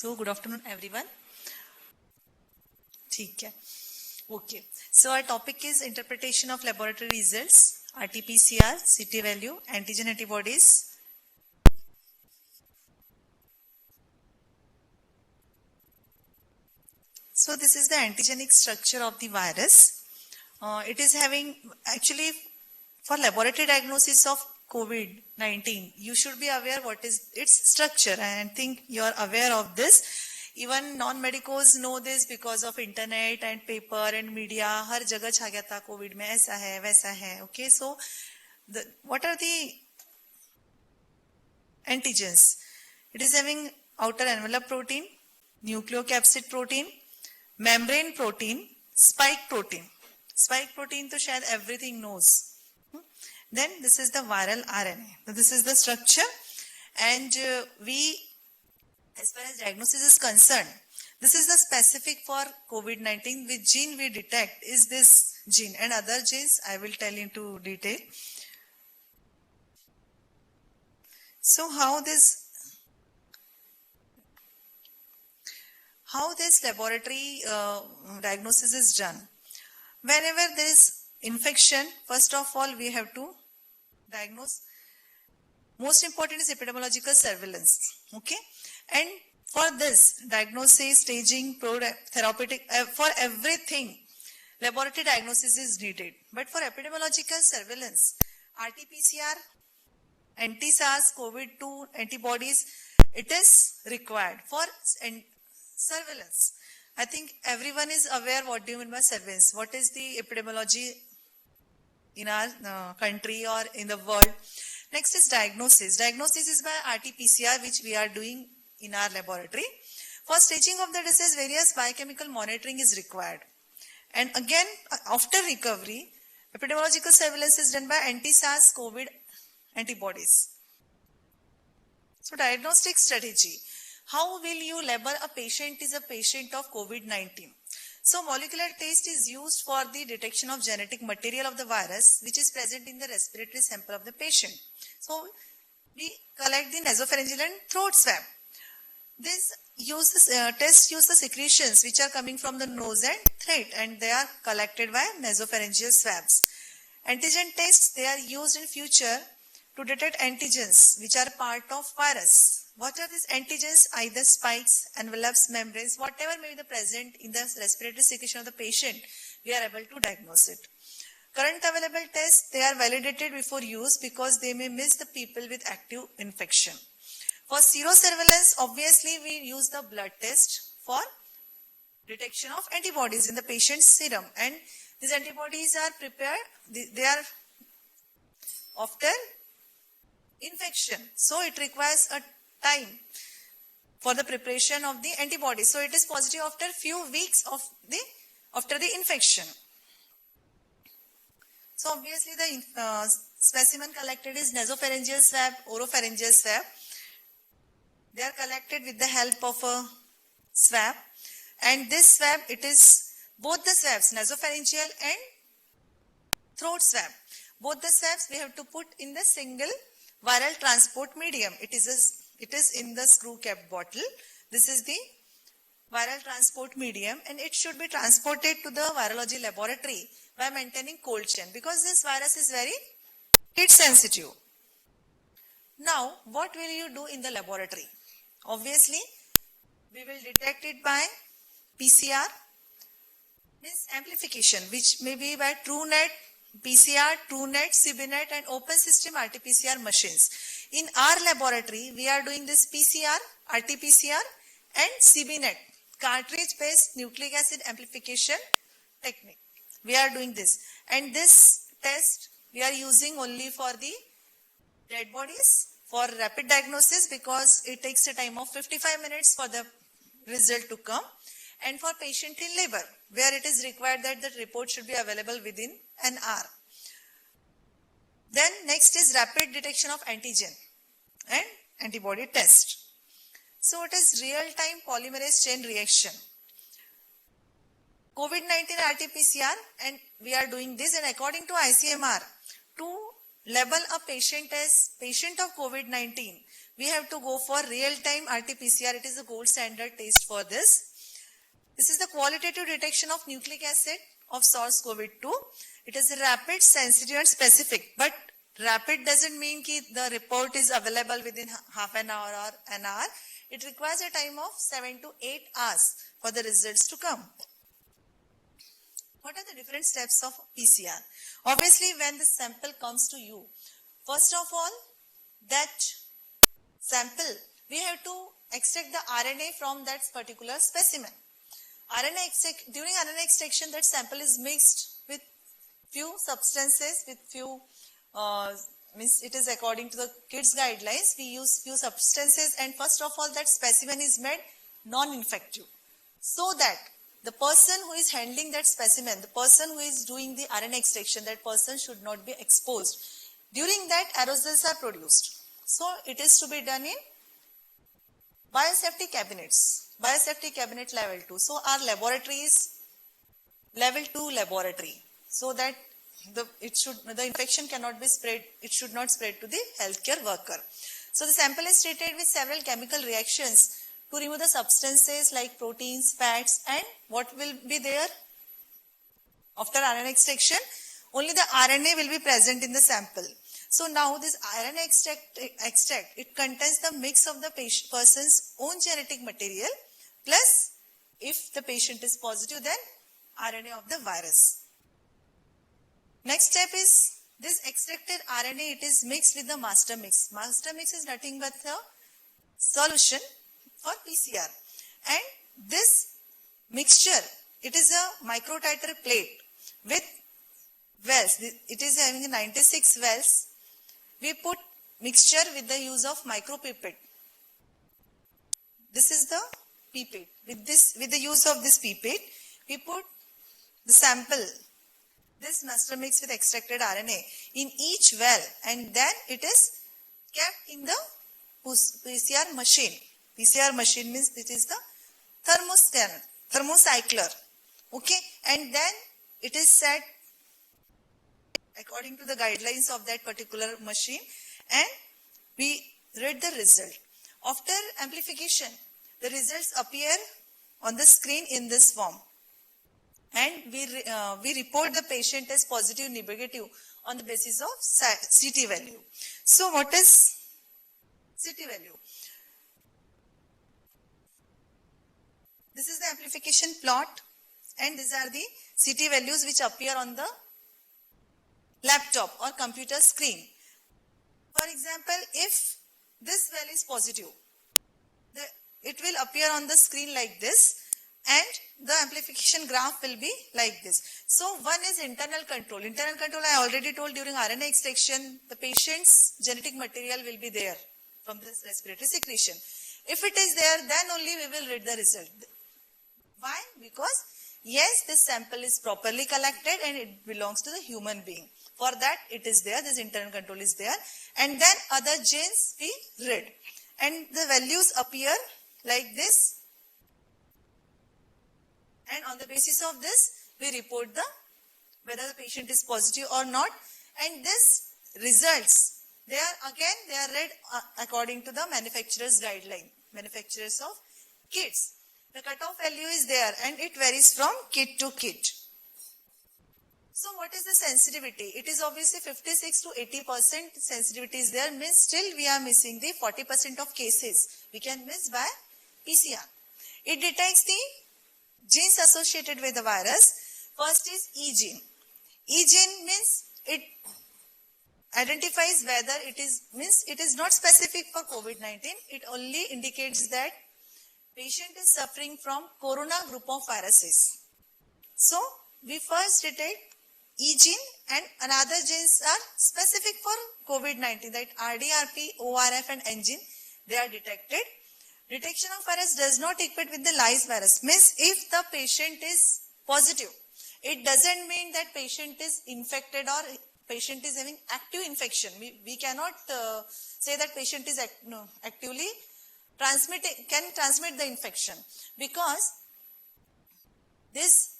Good afternoon everyone. ठीक है. Okay. So our topic is interpretation of laboratory results, RT-PCR, CT value, antigen antibodies. So this is the antigenic structure of the virus. It is having actually for laboratory diagnosis of COVID-19, you should be aware what is its structure, and I think you are aware of this. Even non-medicos know this because of internet and paper and media. हर जगह छा गया था Covid में ऐसा है वैसा है. Okay, so what are the antigens? It is having outer envelope protein, nucleocapsid protein, membrane protein, spike protein. Spike protein to शायद everything knows. Then this is the viral RNA. So this is the structure, and as far as diagnosis is concerned, this is the specific for COVID-19. Which gene we detect is this gene, and other genes I will tell into detail. So how this laboratory diagnosis is done? Whenever there is infection, first of all we have to diagnose. Most important is epidemiological surveillance. Okay, and for this diagnosis, staging, therapeutic, for everything, laboratory diagnosis is needed. But for epidemiological surveillance, RT-PCR, anti-SARS-CoV-2 antibodies, it is required for surveillance. I think everyone is aware what do you mean by surveillance. What is the epidemiology in our country or in the world? Next is diagnosis. Diagnosis is by RT-PCR, which we are doing in our laboratory. For staging of the disease, various biochemical monitoring is required. And again, after recovery, epidemiological surveillance is done by anti-SARS-CoV antibodies. So diagnostic strategy. How will you label a patient is a patient of COVID-19? So molecular test is used for the detection of genetic material of the virus which is present in the respiratory sample of the patient. So we collect the nasopharyngeal and throat swab. This test use the secretions which are coming from the nose and throat, and they are collected by nasopharyngeal swabs. Antigen tests, they are used in future to detect antigens which are part of virus. What are these antigens? Either spikes, envelopes, membranes, whatever may be present in the respiratory secretion of the patient, we are able to diagnose it. Current available tests, they are validated before use because they may miss the people with active infection. For serosurveillance, obviously we use the blood test for detection of antibodies in the patient's serum, and these antibodies are prepared, they are after infection. So it requires a time for the preparation of the antibodies. So it is positive after few weeks of after the infection. So obviously the specimen collected is nasopharyngeal swab, oropharyngeal swab. They are collected with the help of a swab, and this swab, it is both the swabs, nasopharyngeal and throat swab. Both the swabs we have to put in the single viral transport medium. It is in the screw capped bottle. This is the viral transport medium, and it should be transported to the virology laboratory by maintaining cold chain because this virus is very heat sensitive. Now, what will you do in the laboratory? Obviously, we will detect it by PCR, means amplification, which may be by TrueNet, PCR, TrueNet, CBNet, and open system RT-PCR machines. In our laboratory, we are doing this PCR, RT-PCR, and CBNet, cartridge-based nucleic acid amplification technique. We are doing this, and this test we are using only for the dead bodies for rapid diagnosis because it takes a time of 55 minutes for the result to come, and for patient in labor where it is required that the report should be available within an hour. Then next is rapid detection of antigen and antibody test. So it is real-time polymerase chain reaction. COVID-19 RT-PCR, and we are doing this, and according to ICMR, to label a patient as patient of COVID-19, we have to go for real-time RT-PCR. It is the gold standard test for this. This is the qualitative detection of nucleic acid of SARS-CoV-2. It is a rapid, sensitive and specific. But rapid doesn't mean that the report is available within half an hour or an hour. It requires a time of 7 to 8 hours for the results to come. What are the different steps of PCR? Obviously, when the sample comes to you, first of all, that sample, we have to extract the RNA from that particular specimen. During RNA extraction, that sample is mixed with few substances, with few, it is according to the KIDS guidelines, we use few substances, and first of all, that specimen is made non-infective, so that the person who is handling that specimen, the person who is doing the RNA extraction, that person should not be exposed. During that, aerosols are produced. So, it is to be done in biosafety cabinets, biosafety cabinet level 2. So, our laboratory is level 2 laboratory, so that the infection cannot be spread, it should not spread to the healthcare worker. So, the sample is treated with several chemical reactions to remove the substances like proteins, fats, and what will be there after RNA extraction? Only the RNA will be present in the sample. So now this RNA extract, it contains the mix of the person's own genetic material plus, if the patient is positive, then RNA of the virus. Next step is this extracted RNA, it is mixed with the master mix. Master mix is nothing but the solution for PCR, and this mixture, it is a microtiter plate with wells. It is having 96 wells. We put mixture with the use of micropipette. This is the pipette. With the use of this pipette, we put the sample, this master mix with extracted RNA in each well, and then it is kept in the PCR machine. PCR machine means it is the thermocycler. Okay, and then it is set according to the guidelines of that particular machine, and we read the result. After amplification, the results appear on the screen in this form, and we report the patient as positive, negative on the basis of CT value. So what is CT value? This is the amplification plot, and these are the CT values which appear on the laptop or computer screen. For example, if this value is positive, it will appear on the screen like this, and the amplification graph will be like this. So one is internal control. Internal control, I already told, during RNA extraction, the patient's genetic material will be there from this respiratory secretion. If it is there, then only we will read the result. Why? Because yes, this sample is properly collected and it belongs to the human being. For that, it is there, this internal control is there, and then other genes we read. And the values appear like this, and on the basis of this, we report whether the patient is positive or not, and this results, they are read according to the manufacturer's guideline, manufacturers of kits. The cutoff value is there, and it varies from kit to kit. So what is the sensitivity? It is obviously 56 to 80% sensitivity is there, means still we are missing the 40% of cases. We can miss by PCR. It detects the genes associated with the virus. First is E gene. E gene means it identifies whether it is not specific for COVID-19. It only indicates that patient is suffering from corona group of viruses. So we first detect E gene, and another genes are specific for COVID-19, that RDRP, ORF and N gene, they are detected. Detection of virus does not equate with the live virus. Means if the patient is positive, it doesn't mean that patient is infected or patient is having active infection. We cannot say that patient is actively can transmit the infection, because this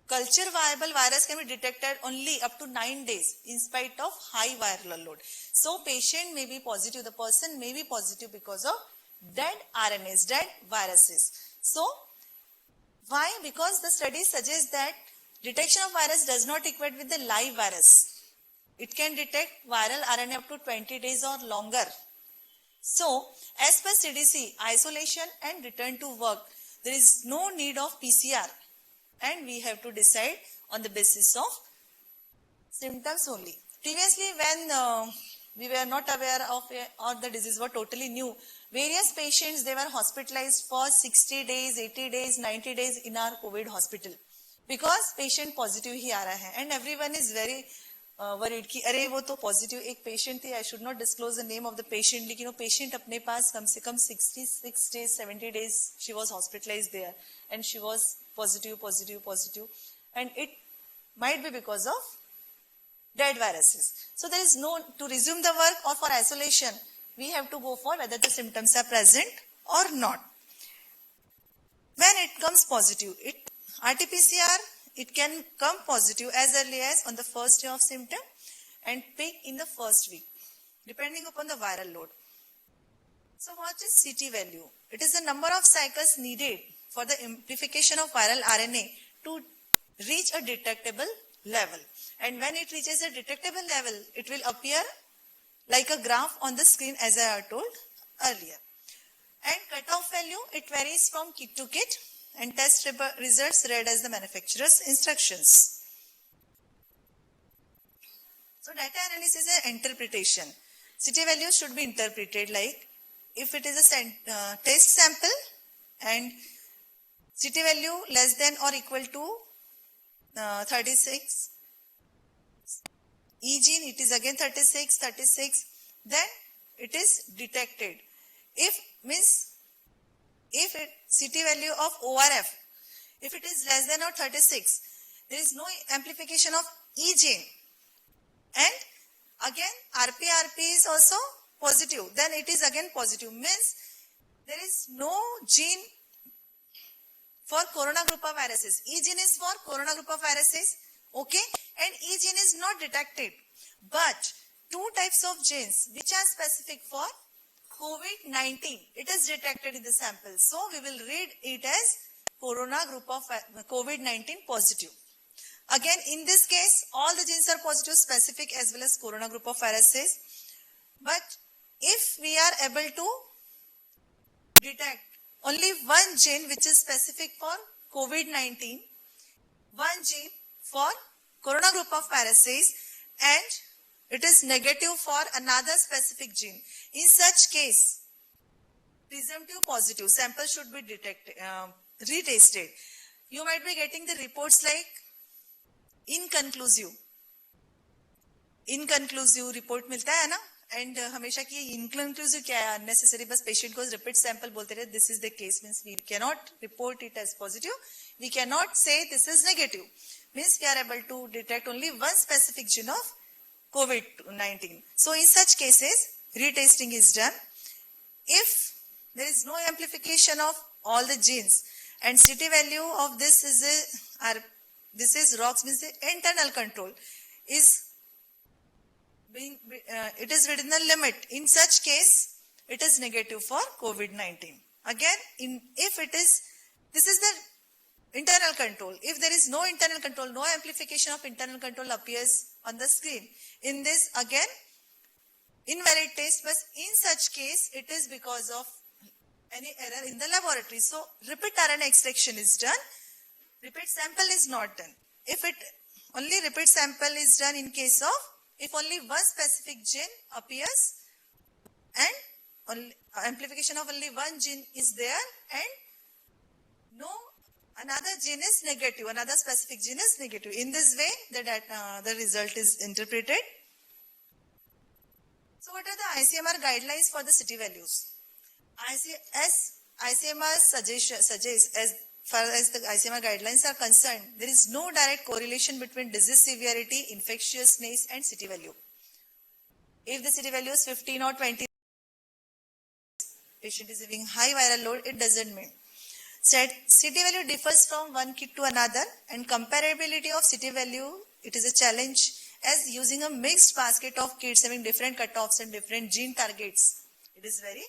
culture viable virus can be detected only up to 9 days in spite of high viral load. So patient may be positive, the person may be positive because of dead RNAs, dead viruses. So why? Because the studies suggest that detection of virus does not equate with the live virus. It can detect viral RNA up to 20 days or longer. So, as per CDC, isolation and return to work, there is no need of PCR, and we have to decide on the basis of symptoms only. Previously, when we were not aware of or the disease was totally new, various patients, they were hospitalized for 60 days, 80 days, 90 days in our COVID hospital because patient positive ही आ रहा है, and everyone is very worried कि अरे वो तो positive एक patient थी. I should not disclose the name of the patient, लेकिन वो patient अपने पास कम से कम 66 days, 70 days she was hospitalized there, and she was positive, and it might be because of dead viruses. So there is no, to resume the work or for isolation, we have to go for whether the symptoms are present or not. When it comes positive, RT-PCR, it can come positive as early as on the first day of symptom and peak in the first week, depending upon the viral load. So what is CT value? It is the number of cycles needed for the amplification of viral RNA to reach a detectable level. And when it reaches a detectable level, it will appear like a graph on the screen as I have told earlier. And cutoff value, it varies from kit to kit, and test results read as the manufacturer's instructions. So data analysis is an interpretation. CT value should be interpreted like if it is a test sample and CT value less than or equal to 36, E gene it is again 36, then it is detected. If CT value of ORF, if it is less than or 36, there is no amplification of E gene, and again RP is also positive, then it is again positive, means there is no gene for corona group of viruses. E gene is for corona group of viruses, okay, and E gene is not detected, but two types of genes which are specific for COVID-19, it is detected in the sample. So we will read it as corona group of COVID-19 positive. Again, in this case, all the genes are positive, specific as well as corona group of viruses. But if we are able to detect only one gene which is specific for COVID-19, one gene for corona group of viruses, and it is negative for another specific gene, in such case, presumptive positive sample should be retested. You might be getting the reports like inconclusive report मिलता है ना, and हमेशा कि inconclusive क्या है, unnecessary, बस patient को repeat sample बोलते रहे, this is the case, means we cannot report it as positive, we cannot say this is negative, means we are able to detect only one specific gene of COVID-19. So in such cases, retesting is done. If there is no amplification of all the genes and CT value of this is ROX, means the internal control is it is within the limit. In such case, it is negative for COVID-19. Again, this is the internal control. If there is no internal control, no amplification of internal control appears on the screen. In this, again, invalid test, but in such case, it is because of any error in the laboratory. So, repeat RNA extraction is done. Repeat sample is not done. If only repeat sample is done in case of if only one specific gene appears and only amplification of only one gene is there and no another gene is negative, another specific gene is negative. In this way, the result is interpreted. So what are the ICMR guidelines for the CT values? As ICMR suggests, as far as the ICMR guidelines are concerned, there is no direct correlation between disease severity, infectiousness and CT value. If the CT value is 15 or 20, patient is having high viral load, it doesn't mean. CT value differs from one kit to another, and comparability of CT value, it is a challenge as using a mixed basket of kits having different cutoffs and different gene targets. It is very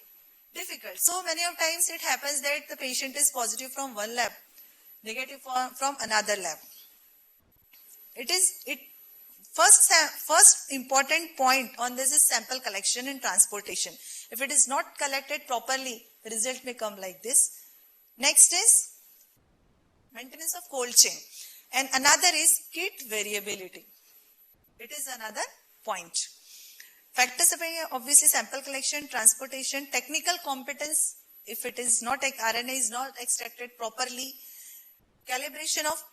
difficult. So many of times it happens that the patient is positive from one lab, negative from another lab. First important point on this is sample collection and transportation. If it is not collected properly, the result may come like this. Next is maintenance of cold chain, and another is kit variability. It is another point. Factors of obviously sample collection, transportation, technical competence. If it is not, RNA is not extracted properly, calibration of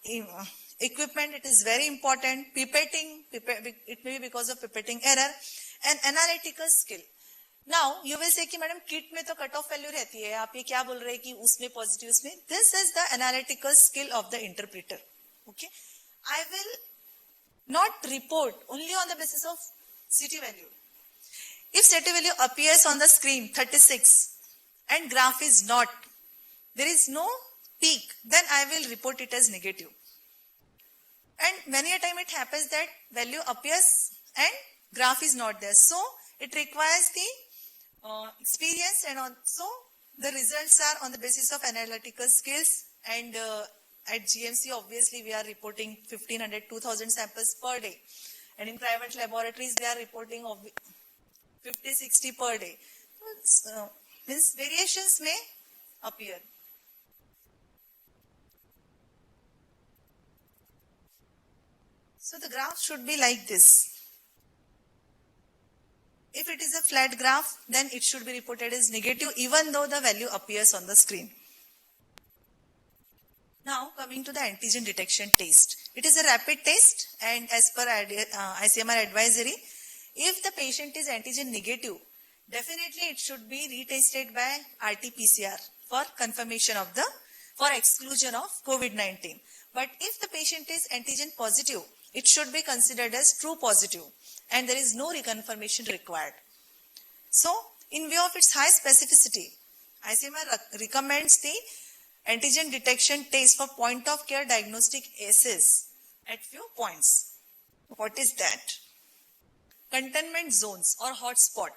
equipment, it is very important. Pipetting, it may be because of pipetting error, and analytical skill. Now you will say कि madam kit में तो cut off value रहती है, आप ये क्या बोल रहे हैं कि उसमें पॉजिटिव उसमें. This is the analytical skill of the interpreter. Okay, I will not report only on the basis of CT value. If CT value appears on the screen 36 and graph is not, there is no peak, then I will report it as negative. And many a time it happens that value appears and graph is not there. So it requires the experience, and also the results are on the basis of analytical skills. And at GMC, obviously, we are reporting 1500, 2000 samples per day. And in private laboratories, they are reporting of 50, 60 per day. So, means variations may appear. So the graph should be like this. If it is a flat graph, then it should be reported as negative even though the value appears on the screen. Now coming to the antigen detection test. It is a rapid test, and as per ICMR advisory, if the patient is antigen negative, definitely it should be retested by RT-PCR for confirmation of for exclusion of COVID-19. But if the patient is antigen positive, it should be considered as true positive, and there is no reconfirmation required. So, in view of its high specificity, ICMR recommends the antigen detection test for point of care diagnostic assays at few points. What is that? Containment zones or hotspot.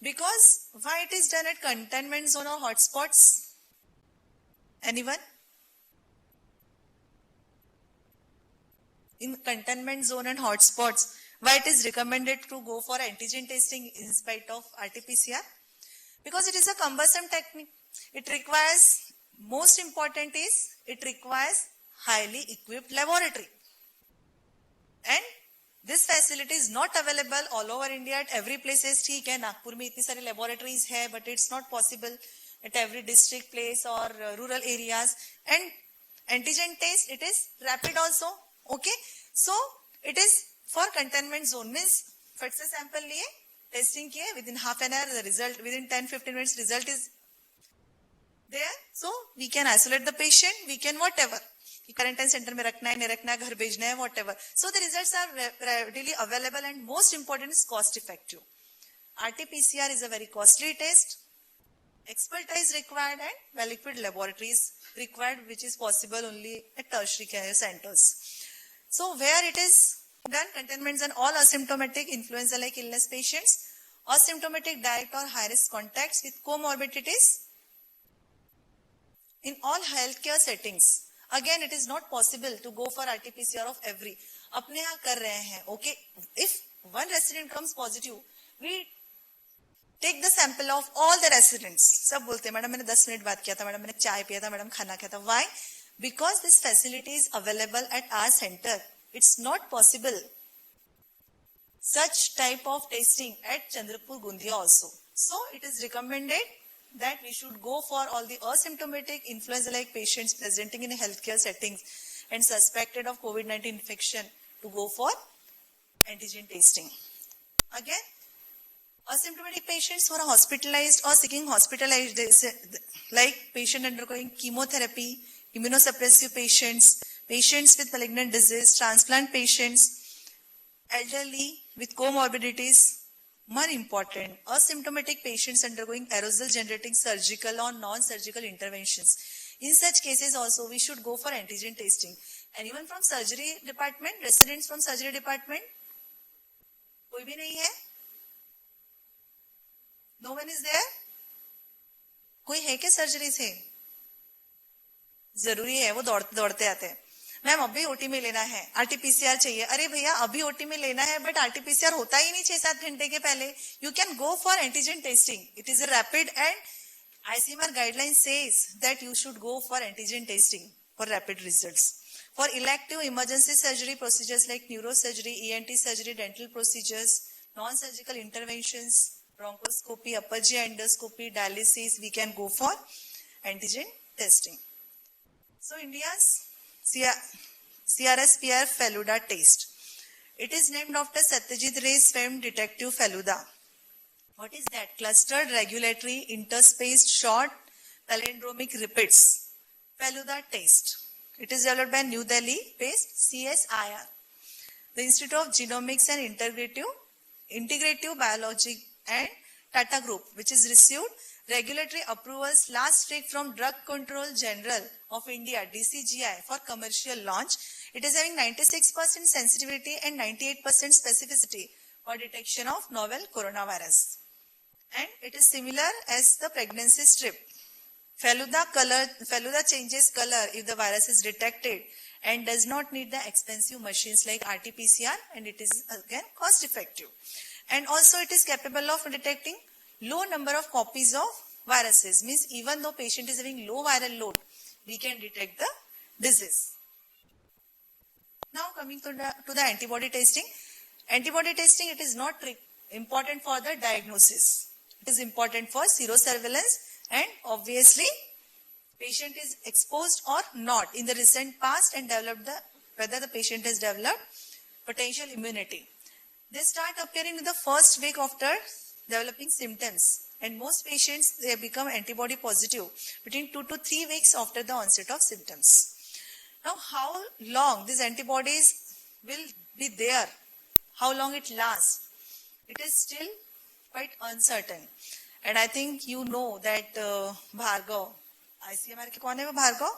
Because why it is done at containment zone or hotspots? Anyone? In containment zone and hotspots, why it is recommended to go for antigen testing in spite of RT-PCR? Because it is a cumbersome technique. It requires, most important is, it requires highly equipped laboratory. And this facility is not available all over India at every place. ठीक है, नागपुर में इतनी सारी laboratories है, but it's not possible at every district place or rural areas. And antigen test, it is rapid also. Okay, so it is for containment zone, means फट से sample लिए, testing किए, within half an hour the result, within 10-15 minutes result is there. So we can isolate the patient, we can whatever. Quarantine center में रखना है, नहीं रखना है, घर भेजना है, whatever. So the results are readily available, and most important is cost effective. RT-PCR is a very costly test. Expertise required and well-equipped laboratories required, which is possible only at tertiary care centers. So where it is done, containments and all asymptomatic influenza-like illness patients, asymptomatic direct or high-risk contacts with comorbidities in all healthcare settings. Again, it is not possible to go for RT-PCR of every. अपने यहाँ कर रहे हैं, okay? If one resident comes positive, we take the sample of all the residents. सब बोलते हैं, madam मैंने 10 minute बात किया था, मैडम मैंने चाय पिया था, मैडम खाना खाया था. Why? Because this facility is available at our center. It's not possible such type of testing at Chandrapur Gundia also. So it is recommended that we should go for all the asymptomatic influenza-like patients presenting in healthcare settings and suspected of COVID-19 infection to go for antigen testing. Again, asymptomatic patients who are hospitalized or seeking hospitalization, like patient undergoing chemotherapy, immunosuppressive patients, patients with malignant disease, transplant patients, elderly with comorbidities. More important, asymptomatic patients undergoing aerosol generating surgical or non-surgical interventions. In such cases also, we should go for antigen testing. Anyone from surgery department? Residents from surgery department? कोई भी नहीं है? No one is there? कोई है क्या surgery से? जरूरी है, वो दौड़ते दौड़ते आते हैं. मैम अभी ओटी में लेना है, आरटीपीसीआर चाहिए. अरे भैया अभी ओटी में लेना है, बट आरटीपीसीआर होता ही नहीं 6-7 घंटे के पहले. You can go for antigen testing. It is a rapid and ICMR guideline says that you should go for antigen testing for rapid results. For elective emergency surgery procedures like neurosurgery, ENT surgery, dental procedures, non-surgical interventions, bronchoscopy, upper GI endoscopy, dialysis, we can go for antigen testing. So India's CRSPR Feluda test. It is named after Satyajit Ray's famed detective Feluda. What is that? Clustered regulatory interspaced short palindromic repeats. Feluda test. It is developed by New Delhi based CSIR. The Institute of Genomics and Integrative Biology and Tata Group, which is received regulatory approvals last week from Drug Control General of India, DCGI, for commercial launch. It is having 96% sensitivity and 98% specificity for detection of novel coronavirus. And it is similar as the pregnancy strip. Feluda changes color if the virus is detected and does not need the expensive machines like RT-PCR, and it is again cost effective. And also it is capable of detecting low number of copies of viruses. Means even though patient is having low viral load, we can detect the disease. Now coming to the antibody testing. Antibody testing, it is not important for the diagnosis. It is important for serosurveillance, and obviously patient is exposed or not in the recent past and whether the patient has developed potential immunity. They start appearing in the first week after developing symptoms, and most patients, they become antibody positive between 2 to 3 weeks after the onset of symptoms. Now how long these antibodies will be there, how long it lasts, it is still quite uncertain. And I think you know that Bhargav, ICMR के कौन है वो Bhargav?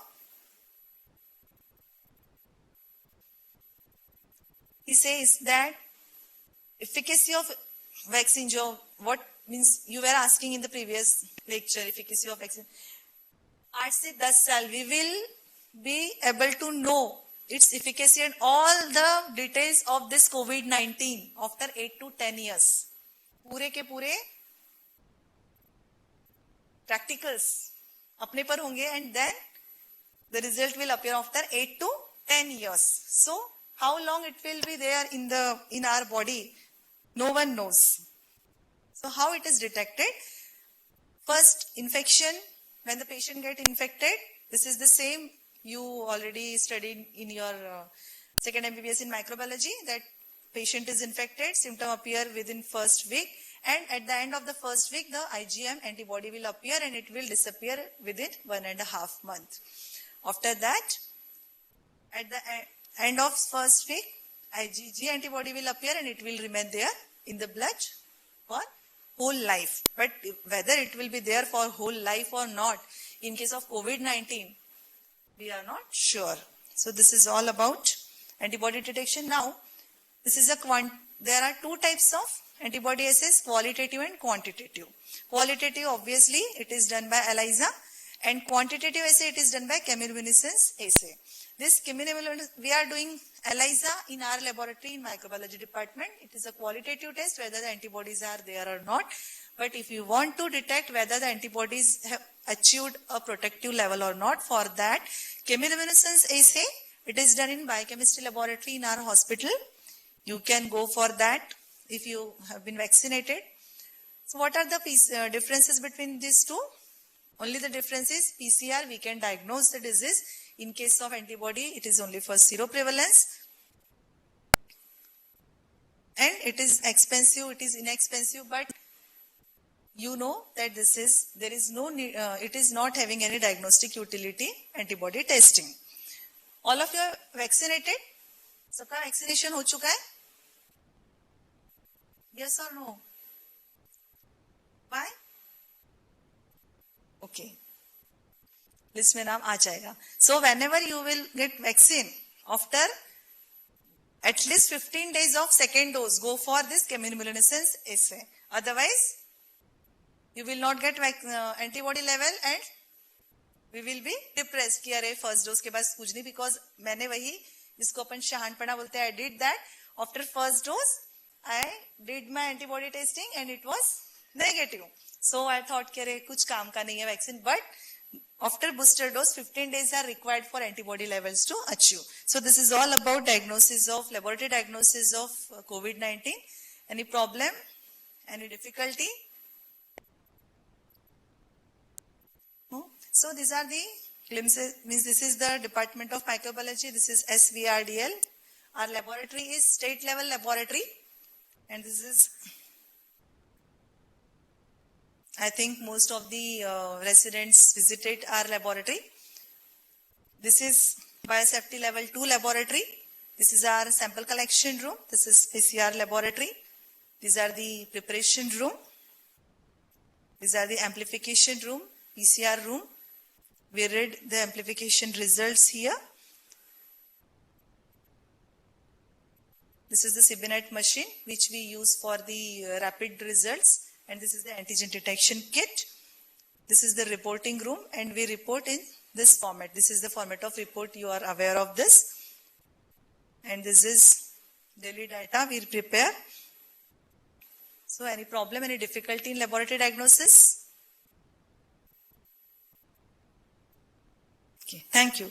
He says that efficacy of vaccine, what means you were asking in the previous lecture, efficacy of vaccine. 8 से 10 साल we will be able to know its efficacy and all the details of this COVID-19 after 8 to 10 years. पूरे के पूरे practicals अपने पर होंगे, and then the result will appear after 8 to 10 years. So how long it will be there in our body, no one knows. So how it is detected? First, infection. When the patient get infected, this is the same you already studied in your second MBBS in microbiology, that patient is infected, symptom appear within first week, and at the end of the first week, the IgM antibody will appear and it will disappear within 1.5 months. After that, at the end of first week, IgG antibody will appear and it will remain there in the blood for whole life. But whether it will be there for whole life or not, in case of COVID-19, we are not sure. So this is all about antibody detection. Now, this is there are two types of antibody assays, qualitative and quantitative. Qualitative, obviously, it is done by ELISA, and quantitative assay, it is done by chemiluminescence assay. This we are doing ELISA in our laboratory in microbiology department. It is a qualitative test whether the antibodies are there or not. But if you want to detect whether the antibodies have achieved a protective level or not, for that chemiluminescence assay, it is done in biochemistry laboratory in our hospital. You can go for that if you have been vaccinated. So what are the differences between these two? Only the difference is PCR, we can diagnose the disease. In case of antibody, it is only for seroprevalence. And it is expensive, it is inexpensive, but you know that it is not having any diagnostic utility, antibody testing. All of you are vaccinated? सबका vaccination हो चुका है? Yes or no? Why? Okay. List में नाम आ जाएगा. So whenever you will get vaccine after at least 15 days of second dose, go for this chemiluminescence assay. Otherwise, you will not get antibody level and we will be depressed कि अरे first dose के बाद कुछ नहीं, because मैंने वही जिसको अपन शहानपना बोलते हैं, I did that after first dose. I did my antibody testing and it was negative. So I thought कि अरे कुछ काम का नहीं है vaccine, but after booster dose, 15 days are required for antibody levels to achieve. So this is all about diagnosis of, laboratory diagnosis of COVID-19. Any problem? Any difficulty? No? So these are the glimpses, means this is the Department of Microbiology. This is SVRDL. Our laboratory is state level laboratory. And this is, I think most of the residents visited our laboratory. This is biosafety level 2 laboratory. This is our sample collection room. This is PCR laboratory. These are the preparation room. These are the amplification room, PCR room. We read the amplification results here. This is the Sibinet machine which we use for the rapid results. And this is the antigen detection kit. This is the reporting room and we report in this format. This is the format of report, you are aware of this. And this is daily data we prepare. So any problem, any difficulty in laboratory diagnosis? Okay, thank you.